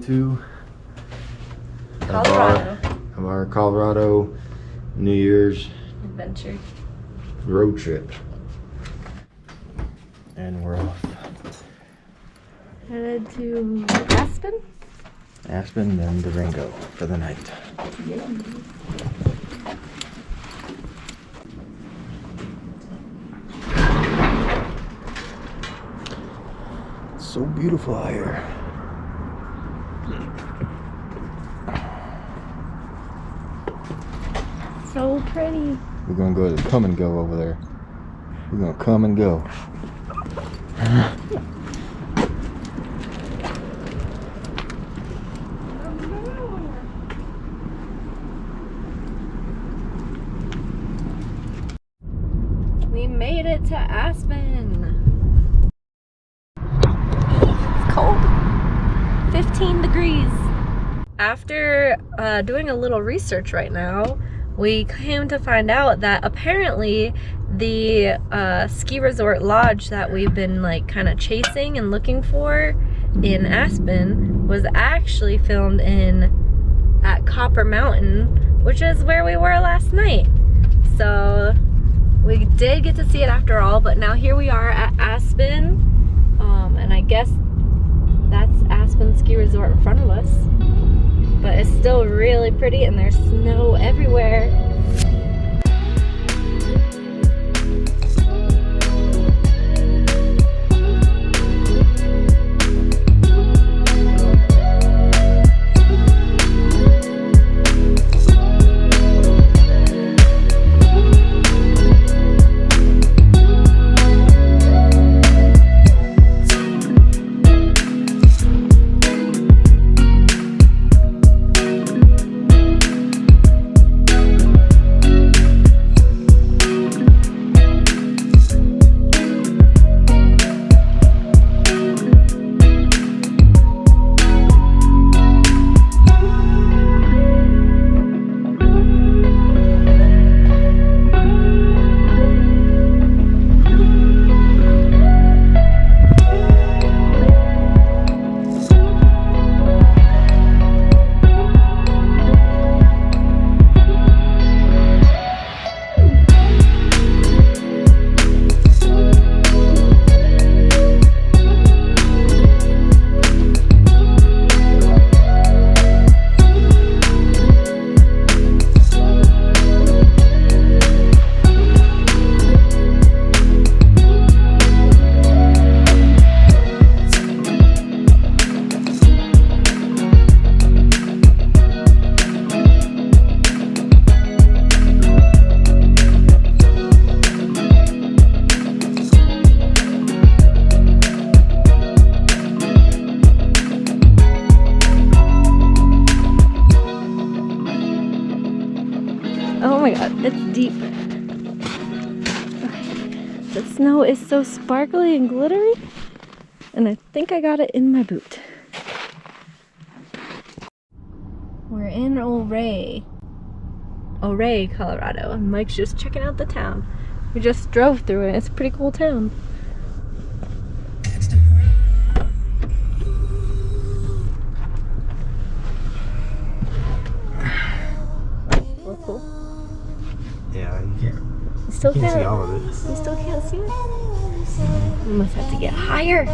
2 Colorado. Of our Colorado New Year's Adventure. road trip. And we're off. Headed to Aspen and Durango for the night. Yeah. It's so beautiful out here. So pretty. We're gonna go to Come and Go over there. We're gonna come and go. We made it to Aspen. It's cold. 15 degrees. After doing a little research right now, we came to find out that apparently the ski resort lodge that we've been like kind of chasing and looking for in Aspen was actually filmed at Copper Mountain, which is where we were last night. So we did get to see it after all, but now here we are at Aspen, and I guess that's Aspen Ski Resort in front of us. But it's still really pretty and there's snow everywhere. Oh my god, it's deep. The snow is so sparkly and glittery, and I think I got it in my boot. We're in Ouray, Colorado, and Mike's just checking out the town. We just drove through it. It's a pretty cool town. Well, cool. Yeah, you can't Still can't see all of it. You still can't see it? We must have to get higher.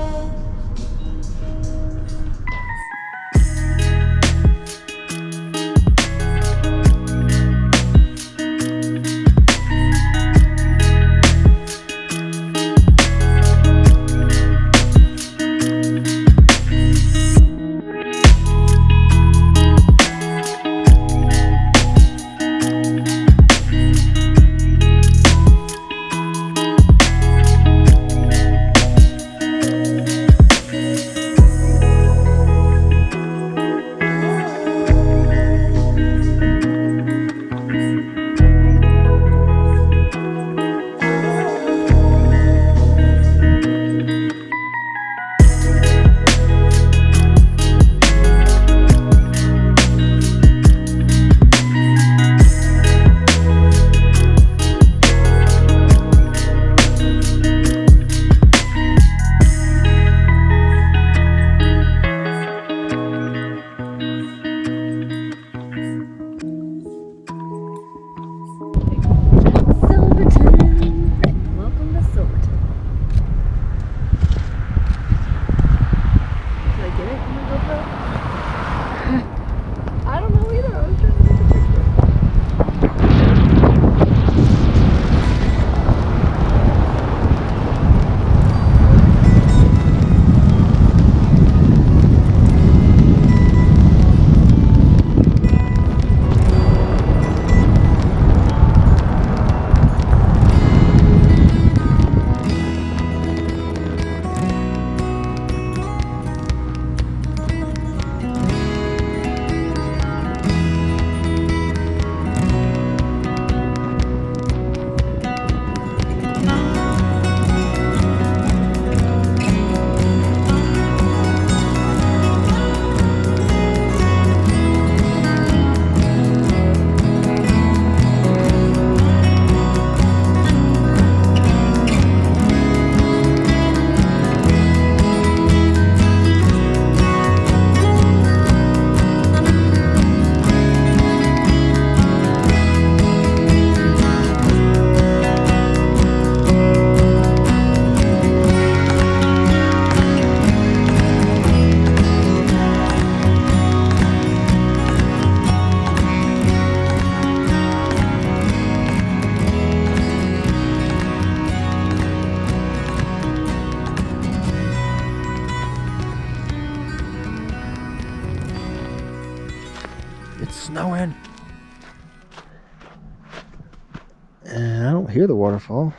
And I don't hear the waterfall.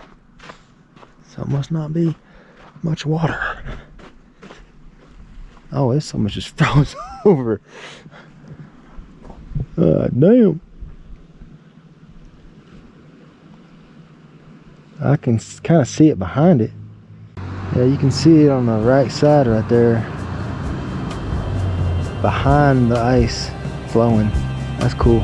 So it must not be much water. Oh, this almost just froze over. Damn. I can kind of see it behind it. Yeah, you can see it on the right side right there. Behind the ice flowing. That's cool.